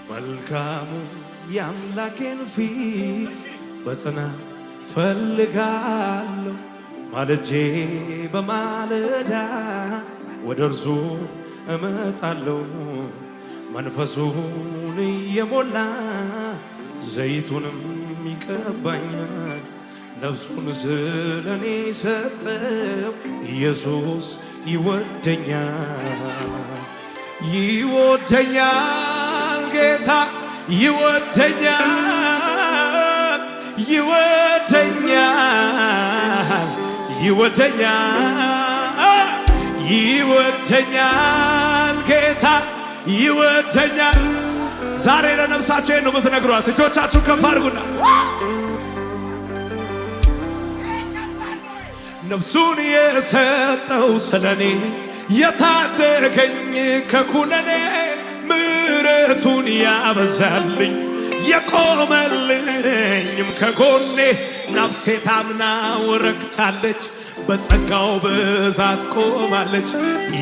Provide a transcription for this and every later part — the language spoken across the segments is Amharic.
መልካሙ የአምላኬን ፊት በጽናት ፈልጋለሁ። ማልጄ በማለዳ ወደ እርሱ እመጣለሁ። መንፈሱን እየሞላ ዘይቱንም ይቀባኛል። ነፍሱን ስለኔ ሰጠው። ኢየሱስ ይወደኛል፣ ይወደኛል፣ ጌታ ይወደኛል፣ ይወደኛል፣ ይወደኛል፣ ይወደኛል፣ ጌታ ይወደኛል። ዛሬ ለነፍሳችሁ ነው የምትነግሯት። እጆቻችሁ ከፍ አድርጉና ነፍሱን የሰጠው ስለኔ የታደገኝ ከኩነኔ ምሕረቱን ያበዛልኝ የቆመልኝም ከጎኔ ነፍሴ ታምና ረክታለች። በጸጋው ብዛት ቆማለች።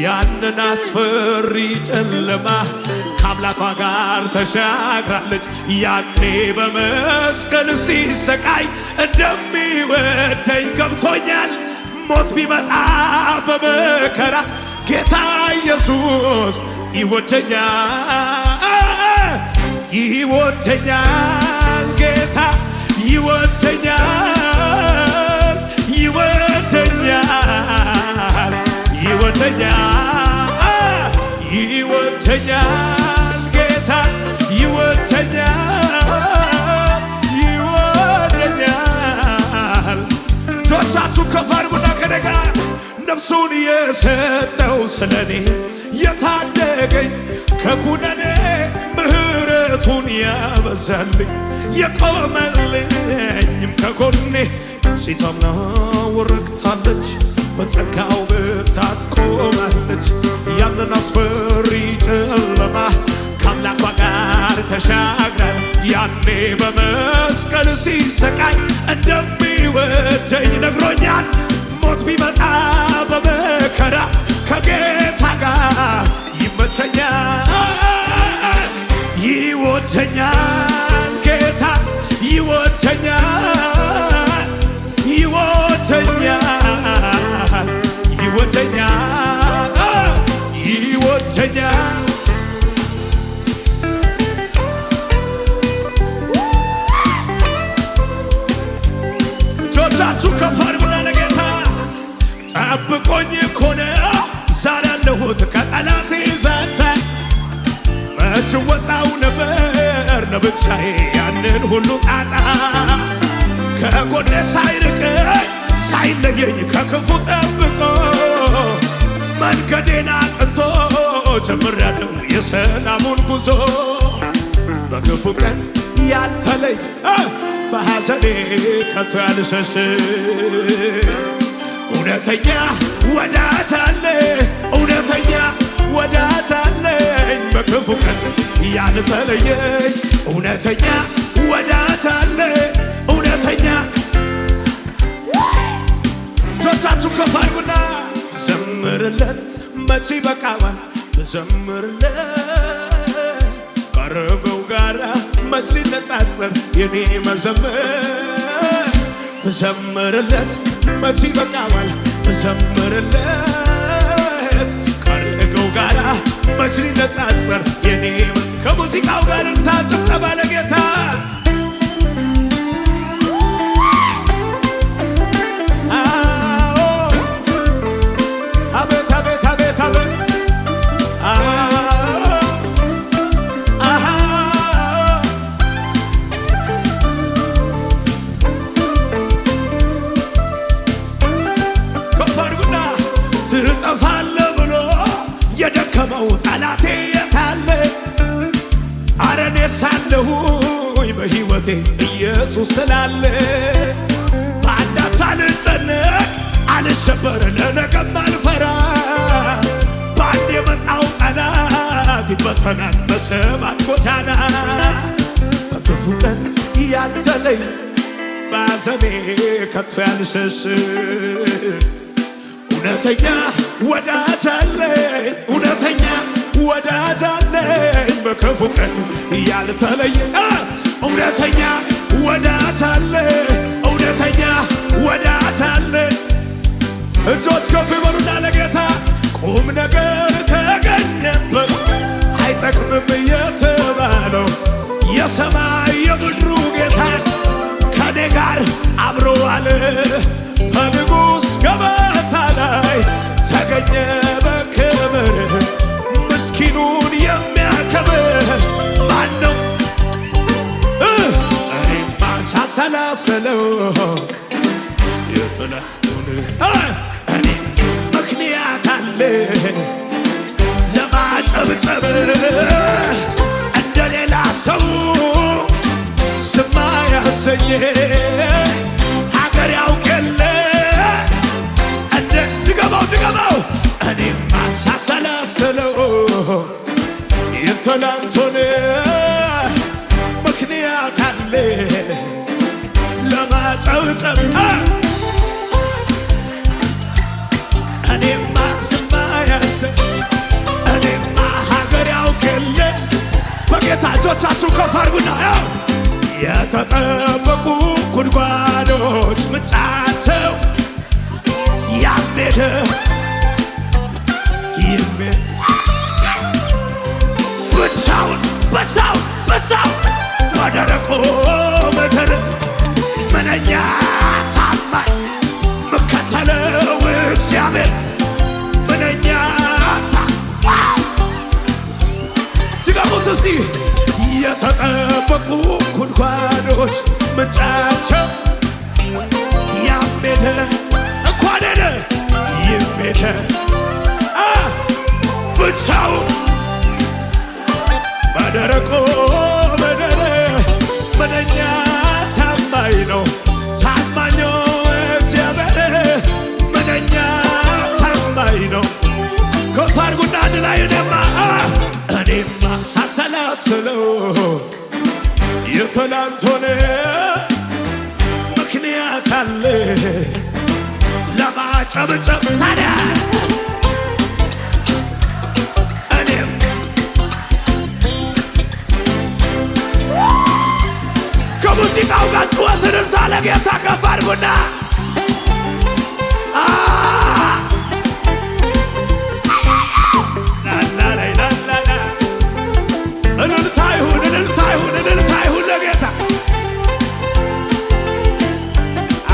ያንን አስፈሪ ጨለማ ከአምላኳ ጋር ተሻግራለች። ያኔ በመስቀል ሲሰቃይ እንደሚወደኝ ገብቶኛል። ሞት ቢመጣ በመከራ ጌታ ኢየሱስ ይወደኛል፣ ይወደኛል፣ ጌታ ይወደኛል፣ ይወደኛል፣ ይወደኛል፣ ይወደኛል፣ ጌታ ይወደኛል፣ ይወደኛል። እጆቻችሁ ከፍ አድርጉና ከደጋ ነፍሱን የሰጠው ስለኔ የታደገኝ ከኩነኔ ምሕረቱን ያበዛልኝ የቆመልኝም ከጎኔ ነፍሴ ታምና ረክታለች። በጸጋው ብርታት ቆማለች። ያንን አስፈሪ ጨለማ ከአምላኳ ጋር ተሻግራል። ያኔ በመስቀል ሲሰቃይ እንደሚወደኝ ነግሮኛል። ሞት ቢመጣ በመከራ ከጌታ ጋር ይመቸኛል። ይወደኛል፣ ጌታ ይወደኛል፣ ይወደኛል፣ ይወደኛል፣ ይወደኛል። እጆቻችሁ ከፍ አድርጉና ለጌታ ጠብቆኝ እኮ ነው ዛሬ ያለሁት ከጠላቴ ዛቻ። መች ወጣው ነበር ለብቻዬ ያንን ሁሉ ጣጣ። ከጎኔ ሳይርቀኝ ሳይለየኝ ከክፉ ጠብቆ መንገዴን አቅንቶ ጀምሬያለሁ የሰላሙን ጉዞ። በክፉ ቀን ያልተለይ በሐዘኔ ከቶ ያልሸሽ እውነተኛ ወዳጅ አለ፣ እውነተኛ ወዳጅ አለኝ። በክፉ ቀን ያልተለየኝ እውነተኛ ወዳጅ አለ፣ እውነተኛ። እጆቻችሁ ከፍ አድርጉና ዘምርለት መቼ በቃዋል ዘምርለት ቀረበው ጋራ መች ሊነጻጸር የኔ መዘመር። ዘምርለት መቼ በቃዋል ዘምርለት ቀረገው ጋራ መች ሊነጻጸር የኔ ከሙዚቃው ጋር እንታጭብጨባ ለጌታ አቤት አቤት አቤት አቤት ከፈርጉና ትጠፋለ ብሎ የደከመው ጠላቴ የታለ? አረኔ ሳለሁኝ በሕይወቴ ኢየሱስ ስላለ በአንዳች አልጨነቅ አልሸበር ለነገም አልፈራ። በአንድ የመጣው ጠላት ይበተናል በሰባት ጎዳና። በክፉ ቀን ያልተለይ በሐዘኔ ከቶ ያልሸሽ እውነተኛ ወዳጅ አለኝ፣ እውነተኛ ወዳጅ አለኝ በክፉ ቀን ያልተለየ እውነተኛ ወዳጅ አለ እውነተኛ ወዳጅ አለ። እጆች ከፍ ይበሉና ለጌታ ቁም ነገር ተገኘበት አይጠቅምም የተባለው የሰማይ የምድሩ ጌታ ከኔ ጋር አብሮ አለ። በንጉሥ ገበታ ላይ ተገኘ በክብር ምስኪኑን የሚያከብር ማነው? እኔማ ሳሰላስለው የጠላቱን እኔ ምክንያት አለ ለማጨብጨብ እንደ ሌላ ሰው ስማ ያሰኘ ሀገር ያውቅ የለ እንደ ድገመው እኔማ ሳሰላስለው የትላንቱን ምክንያት አለ ለማጨብጨብ እኔማ ስማ ያሰኝ እኔማ ሀገር ያውቅ የለ በጌታ እጆቻችሁ ከፍ አድርጉና የተጠበቁ ጉድጓዶች ምንጫቸው ያሜደ ብቻውን በደረቁ ምድር ምንኛ ታማኝ ምከተለው እግዚአብሔር ምንኛ ድገሙት እስቲ የተጠበቁ ጉድጓዶች ምንጫቸው ያሜደ እንኳን ሄደ ይሜደ ብቻው በደረቁ ምድር ምንኛ ታማኝ ነው ታማኙ እግዚአብሔር ምንኛ ታማኝ ነው። ከፍ አድርጉና አንድ ላይ እኔማ ሳሰላስለው የትላንቱን ምክንያት አለ ለማጨብጨብ ታዲያ እኔም ከሙዚቃው ጋር ጩኸትን እልልታ ለጌታ ከፍ አድርጉና እልልታ ይሁን ለጌታ።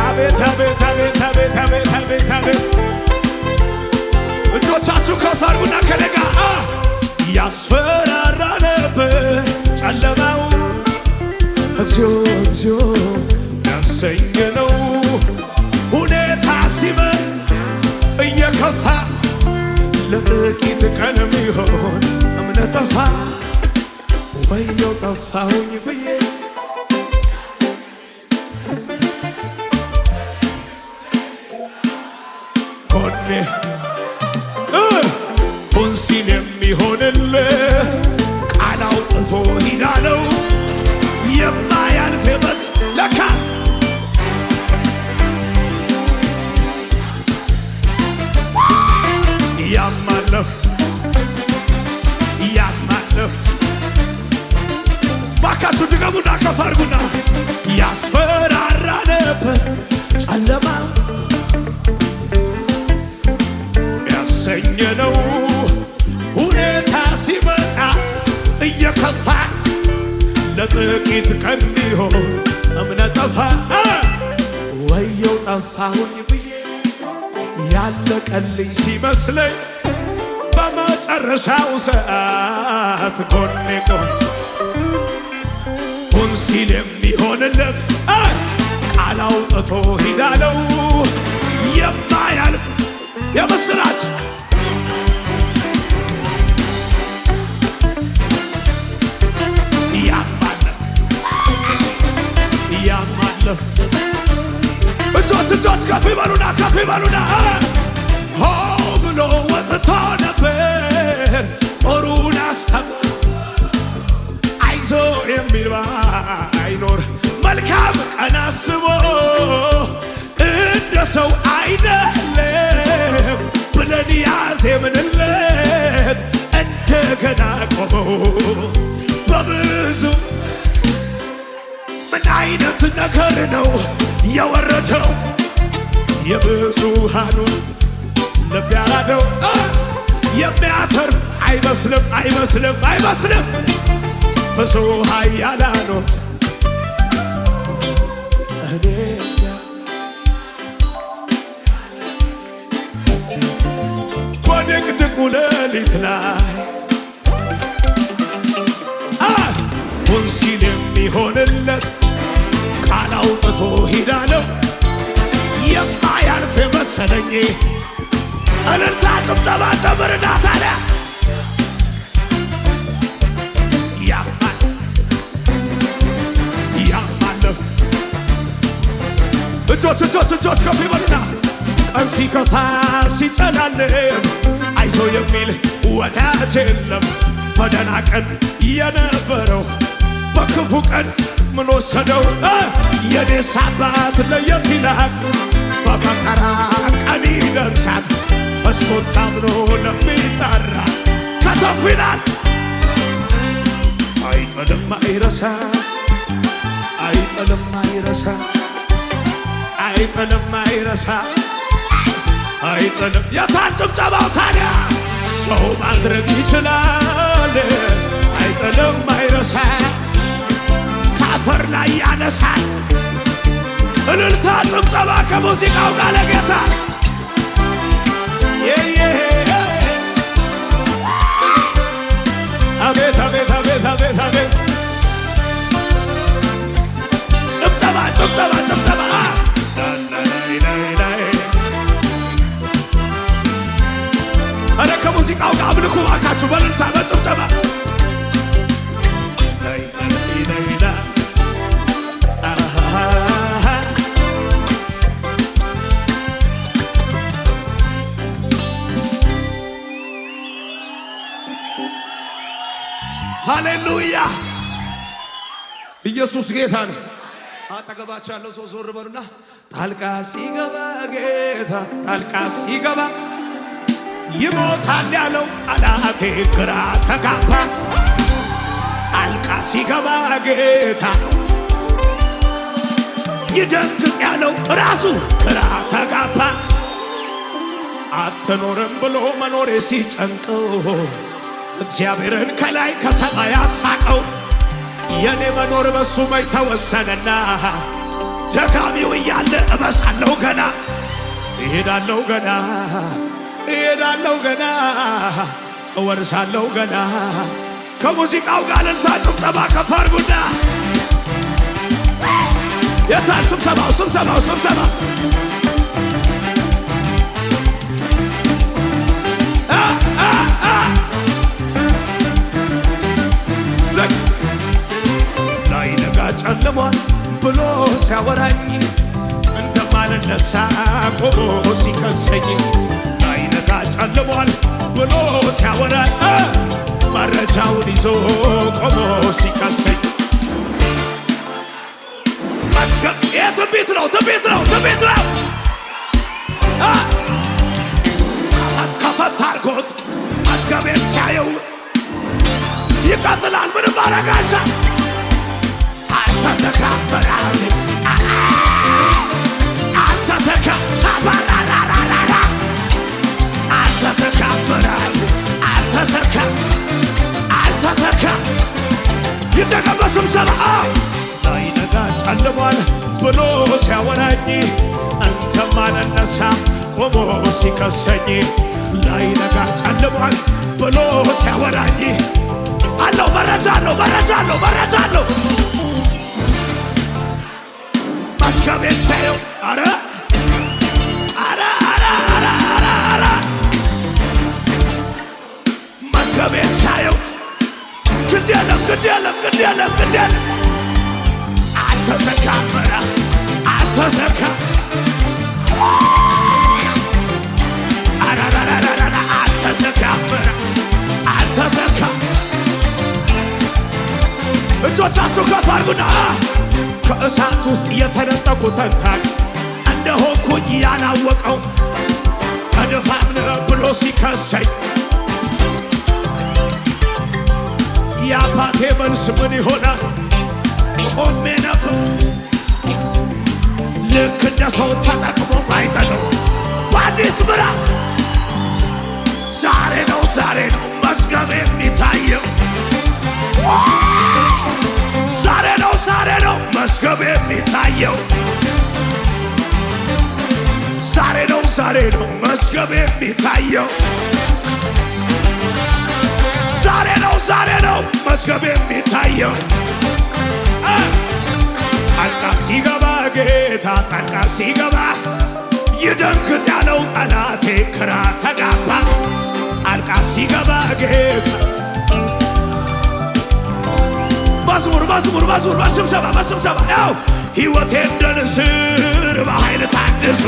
አቤት አቤት አቤት አቤት አቤት አቤት አቤት እጆቻችሁ ከፍ አድርጉና ከኔ ጋር ያስፈራራ ነበር ጨለማው እግዚኦ እግዚኦ ያሰኘ ነው ሁኔታ ሲመን እየከፋ ለጥቂት ቀን የሚሆን እምነት ጠፋ ወየው ጠፋሁኝ ብዬ ኮኔ ሁን ሲል የሚሆንለት ቃል አውጥቶ ሂዳለው የማያልፍ ለካ ያማለፍ ባካችሁ ድገሙና ከፍ አድርጉና ያስፈራራ ነበር ጨለማው ያሰኘ ነው ሁኔታ ሲመጣ እየከፋ ለጥቂት ቀን ቢሆን እምነት ጠፋ ወየው ጠፋሁኝ ብዬ ያለቀልኝ ሲመስለኝ በመጨረሻው ሰዓት ጎኔ ቆም ሁን ሲል የሚሆንለት ቃል አውጥቶ ሂዳለው የማያልፍ የምስራች ያማለፍ እጆች ከፍ ይበሉና ሆ ብሎ ወጥቶ ነበር ጦሩን አስተም አይዞ የሚል ባይኖር መልካም ቀን አስቦ እንደ ሰው አይደለም ብለን ያዜምንለት እንደ እንደገና ቆመው በብዙ ምን አይነት ነገር ነው የወረደው የብዙሃኑን ልብ ያራደው የሚያተርፍ አይመስልም አይመስልም አይመስልም ብዙ ኃያላኖች እኔኛ በድቅድቁ ሌሊት ላይ ሁን ሲል የሚሆንለት ቃል አውጥቶ ሂዳለው የማያልፍ መሰለኝ እልልታ ጭብጨባ ጨምርና ታዲያ ያማለፍ እጆች ከፍ ይበሉና ቀን ሲከፋ ሲጨላልም አይዞ የሚል ወዳጅ የለም በደህና ቀን የነበረው በክፉ ቀን ምን ወሰደው የኔስ አባት ለየት ይላል በመከራ ቀን ይደርሳል እሱን ታምኖ ለሚጠራ ከተፍ ይላል አይጥልም አይረሳ አይጥልም አይረሳ አይጥልም አይረሳ አይጥልም የታን ጭብጨባው ታዲያ ሰው ማድረግ ይችላል አይጥልም አይረሳ ከአፈር ላይ ያነሳል እልልታ ጭብጨባ ከሙዚቃው ጋር ለጌታ አቤት አቤት አቤት አቤት አቤት ጭብጨባ ጭብጨባ ጭብጨባ አረ ከሙዚቃው ጋር አምልኩ እባካችሁ በእልልታ በጭብጨባ ሃሌሉያ ኢየሱስ ጌታ ነው። አጠገባችሁ ያለው ሰው ዞር በሉና ጣልቃ ሲገባ ጌታ ጣልቃ ሲገባ ይሞታል ያለው ጠላቴ ግራ ተጋባ ጣልቃ ሲገባ ጌታ ይደንግጥ ያለው ራሱ ግራ ተጋባ አትኖርም ብሎ መኖሬ ሲጨንቀው እግዚአብሔርን ከላይ ከሰማይ አሳቀው የኔ መኖር በሱ መች ተወሰነና ደጋሚው እያለ እበሳለሁ ገና እሄዳለሁ ገና እሄዳለሁ ገና እወርሳለሁ ገና ከሙዚቃው ጋር እልልታ ጭብጨባ ከፍ አድርጉና የታል ስብሰባው ስብሰባው ስብሰባ ላይነጋ ጨልሟል ብሎ ሲያወራኝ እንደማልነሳ ቆሞ ሲከሰኝ ላይነጋ ጨልሟል ብሎ ሲያወራኝ መረጃውን ይዞ ቆሞ ሲከሰኝ መስገብ ትንቢት ነው ትንቢት ነው ትንቢት ነው ከፈት አድርጎት መስገቤን ሲያየው ይቀጥላል ምንም ማረጋሻ አልተዘጋም በራሴ አልተዘጋም ታባራራራራ አልተዘጋም በራሴ አልተዘጋም አልተዘጋም ይደገም በስብሰባ ላይነጋ ጨልሟል ብሎ ሲያወራኝ እንደማልነሳ ቆሞ ሲከሰኝ ላይነጋ ጨልሟል ብሎ ሲያወራኝ አለው መረጃ አለው መረጃ አለው መረጃ አለው መስገቤን ሳየው አረ አረ አረ አረ አረ አረ መስገቤን ሳየው ግድ የለም ግድ የለም ግድ የለም ግድ የለም አልተዘጋም ምዕራፍ አልተዘጋም አራራራራ አልተዘጋም ምዕራፍ አልተዘጋም እጆቻችሁ ከፍ አድርጉና ከእሳት ውስጥ የተነጠቁትን ታግ እንደሆንኩኝ ያላወቀው ከድፋም ብሎ ሲከሰኝ የአባቴ መልስ ምን ይሆናል? ቆሜ ነበር ልክ እንደ ሰው ተጠቅሞ አይጠለው በአዲስ ምዕራፍ ዛሬ ነው መዝገብ የሚታየው ዛሬ ነው መዝገብ የሚታየው ዛሬ ነው መዝገብ የሚታየው ዛሬ ነው መዝገብ የሚታየው ጣልቃ ሲገባ ጌታ ጣልቃ ሲገባ ይደንግጥ ያለው ጠላቴ ግራ ተጋባ ጣልቃ ሲገባ ጌታ መዝሙር በስብሰባ ያው ሕይወቴ እንደ ንስር በኃይል ታድሱ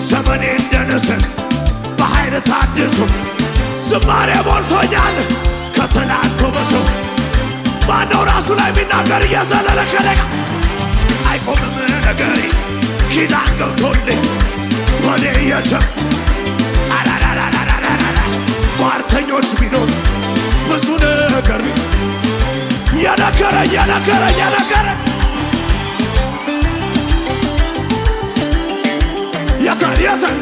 ዘመኔ እንደ ንስር በኃይል ታድሱ ዝማሬ ሞልቶኛል ከትላንቱ ብሶ ማነው ራሱ ላይ የሚናገር እየዘለለ ከለጋ አይቆምም ነገሬ ኪዳን ገብቶልኝ በኔ የጀም ሟርተኞች ቢኖር ብዙ ነገር የነገረ የታል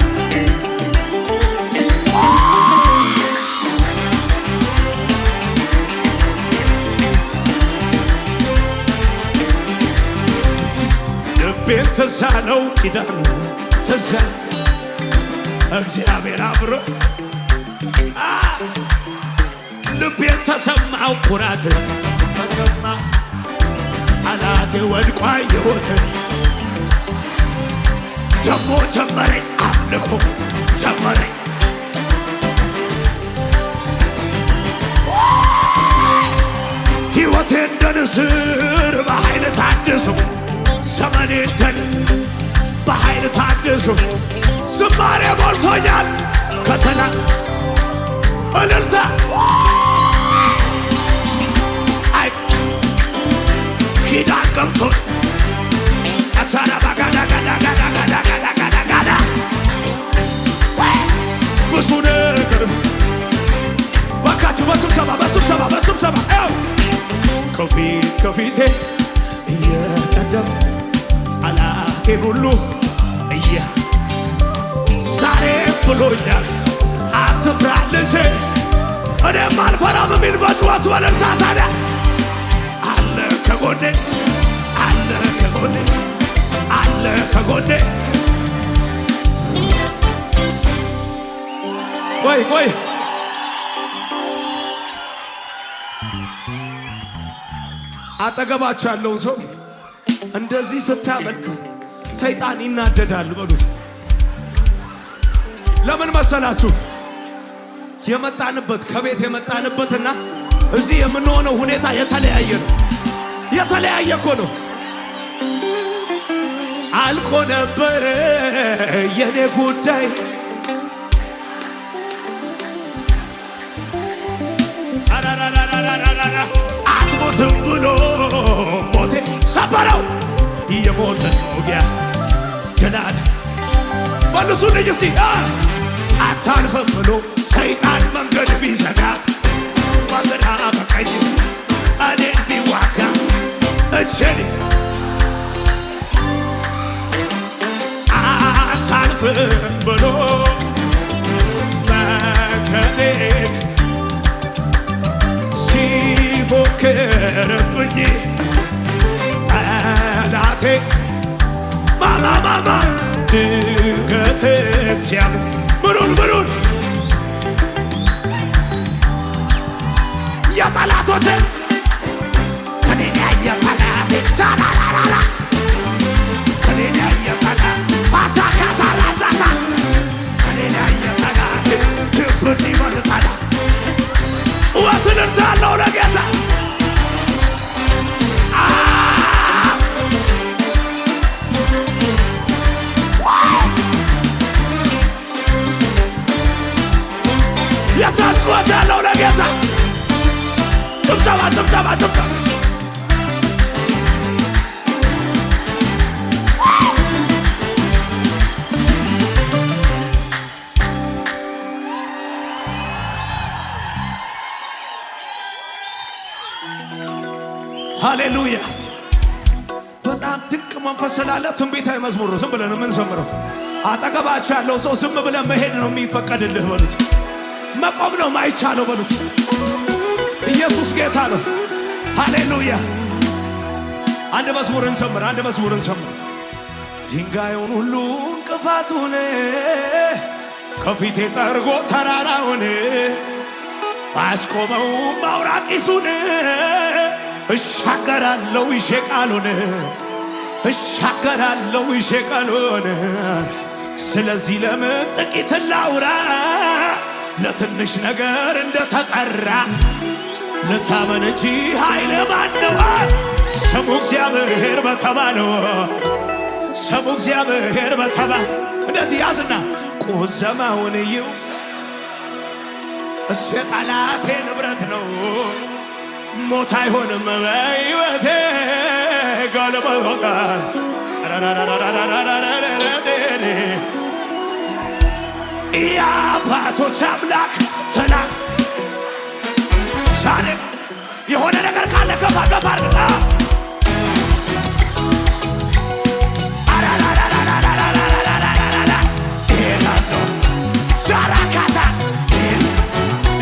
ልቤን ተሳለው ኪዳኑ ተሳ እግዚአብሔር አብሮ ልቤን ተሰማው ኩራት ተሰማ ጠላቴ ወድቋ የሆተ ደሞ ጀመረኝ አምልኮ ጀመረኝ ሕይወቴ እንደ ንስር በኃይል ታድሱ ዘመኔ እንደ በኃይል ታድሱ ዝማሬ ሞልቶኛል ከተና እልልታ አይ ኪዳን ገብቶ አቻራ ባጋዳ ብዙ ነገር ባካችሁ በስብሰባ ያው ከፊቴ እየቀደም ጠላቴን ሁሉ ዛሬ ብሎኛል አትፍራ ልጄ እኔም አልፈራም የሚል በጩኸት በእልልታ ታዲያ አለ ከጎኔ ቆይ አጠገባችሁ ያለው ሰው እንደዚህ ስታመልክ ሰይጣን ይናደዳል በሉት። ለምን መሰላችሁ? የመጣንበት ከቤት የመጣንበትና እዚህ የምንሆነው ሁኔታ የተለያየ ነው። የተለያየ እኮ ነው። አልቆ ነበረ የኔ ጉዳይ አትሞትም ብሎ ሞቴ ሰበረው የሞትን ውጊያ ጀላል መልሱልኝ እስቲ አታልፈም ብሎ ሰይጣን መንገድ ቢዘጋ በግራ በቀኝ እኔን ቢዋጋ እጄን አታልፍም ብሎ መንገዴን ሲፎክርብኝ ጠላቴ ማማ ድንገት ሲያም ምኑን የጠላቶቼ ከኔን ያየ ጠላቴ ሳላላላ ከኔን ያየ ጠላት ባቻካታ ራዛታ ከኔን ያየ ጠላቴ ድብን ይመልጣላ ጩኸትን እርታለው ለጌታ የታል ጩኸት ያለው ለጌታ ጭብጨባ ሃሌሉያ። በጣም ድንቅ መንፈስ ስላለ ትንቢታዊ መዝሙር ነው። ዝም ብለን የምንዘምረው። አጠገባችሁ ያለው ሰው ዝም ብለን መሄድ ነው የሚፈቀድልህ በሉት። መቆም ነው ማይቻለው በሉት። ኢየሱስ ጌታ ነው። ሃሌሉያ። አንድ መዝሙር እንዘምር፣ አንድ መዝሙር እንዘምር። ድንጋዩን ሁሉ እንቅፋቱን ከፊቴ ጠርጎ ተራራውን አስቆመው ማውራቂሱን እሻገራለሁ ይዤ ቃሉን እሻገራለሁ ይዤ ቃሉን። ስለዚህ ለምን ጥቂት ላውራ ለትንሽ ነገር እንደተጠራ ልታመን እንጂ ኃይል ማነው? ስሙ እግዚአብሔር በተባለው ስሙ እግዚአብሔር በተባለ እንደዚህ ያዝና ቁዘማውን ይው እሱ የጠላቴ ንብረት ነው። ሞት አይሆንም በሕይወቴ ጋለበታል የአባቶች አምላክ ትናንት ዛሬ የሆነ ነገር ካለ ገፋ ገፋ አድርግና ዛራካታ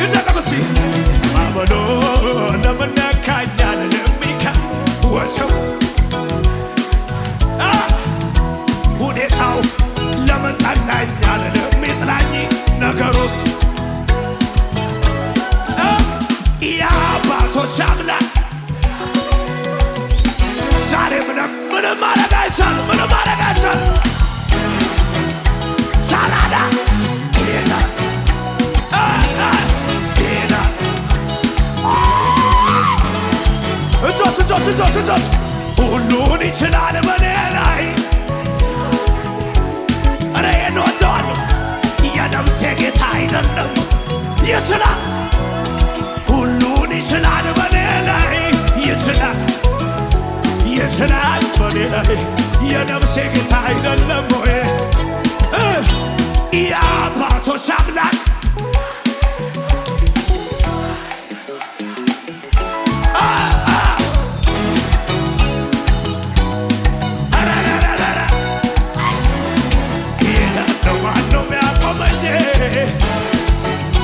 ይደቀምሲ ማበሎ ለምነካኛል ለሚካ ወቸው ሁኔታው ለምን ጠላኛል ለሚጥላኝ ነገሩስ የአባቶች አምላክ ዛሬ ምንም ማድረግ አይቻልም፣ ምንም ማድረግ አይቻልም። ሳላዳ ሄዳ ሄዳ እጆች እጆች እጆች እጆች ሁሉን ይችላል በኔ ላይ እረ እንወደዋለሁ። የነፍሴ ጌታ አይደለም ይችላል፣ ሁሉን ይችላል በኔ ላይ ይችላል፣ ይችላል በኔ ላይ የነፍሴ ጌታ አይደለም ወይ? የአባቶች አምላክ ማነው የሚያቆመኝ?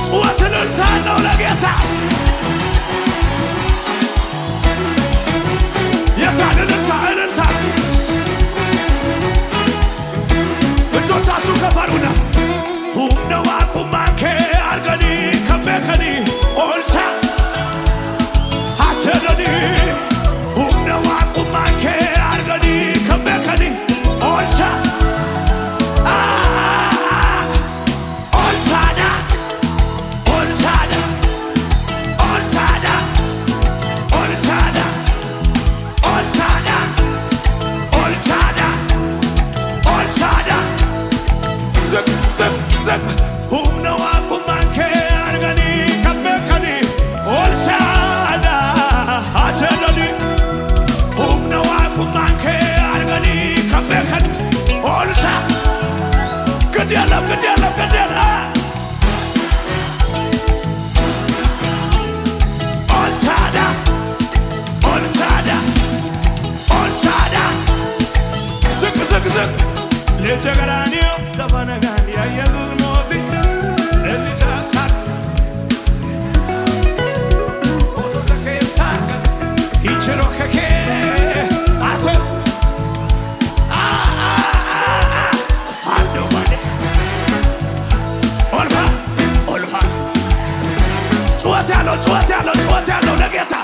ጩኸት እልልታ ነው ለጌታ የታን እልልታ እልልታ እጆቻችሁ ከፍ አድርጉና ሁምነዋ ቁማንኬ አርገኒ ከቤከኒ ኦልቻ ሐሰደኒ ሁምነዋ ቁማንኬ አርገኒ ከቤከኒ ኦልቻ ኦልቻዳ ኦልቻዳ ኦልቻዳ ኦልቻዳ ኦልቻዳ ኦልቻዳ ኦልቻዳ ዝቅ ዝቅ ዝቅ ሁምነዋ ቁማንኬ አርገኒ ከቤከኒ ኦልቻዳ ሐሰደኒ ሁምነዋ ቁማንኬ አርገኒ ከቤከኒ ኦልቻ ግድ የለም ግድ የለም ግድ የለም ኦልቻዳ ኦልቻዳ ኦልቻዳ ዝቅ ዝቅ ዝቅ ለጀገራኒዮ ለፈነጋን የኢየሱስ ሞት ለሊሳሳር ኦቶ ተከሳከ ይችሮ ከከ አቶ ፋንዶ ባደ ኦልፋ ኦልፋ ጩኸት ያለው ጩኸት ያለው ጩኸት ያለው ለጌታ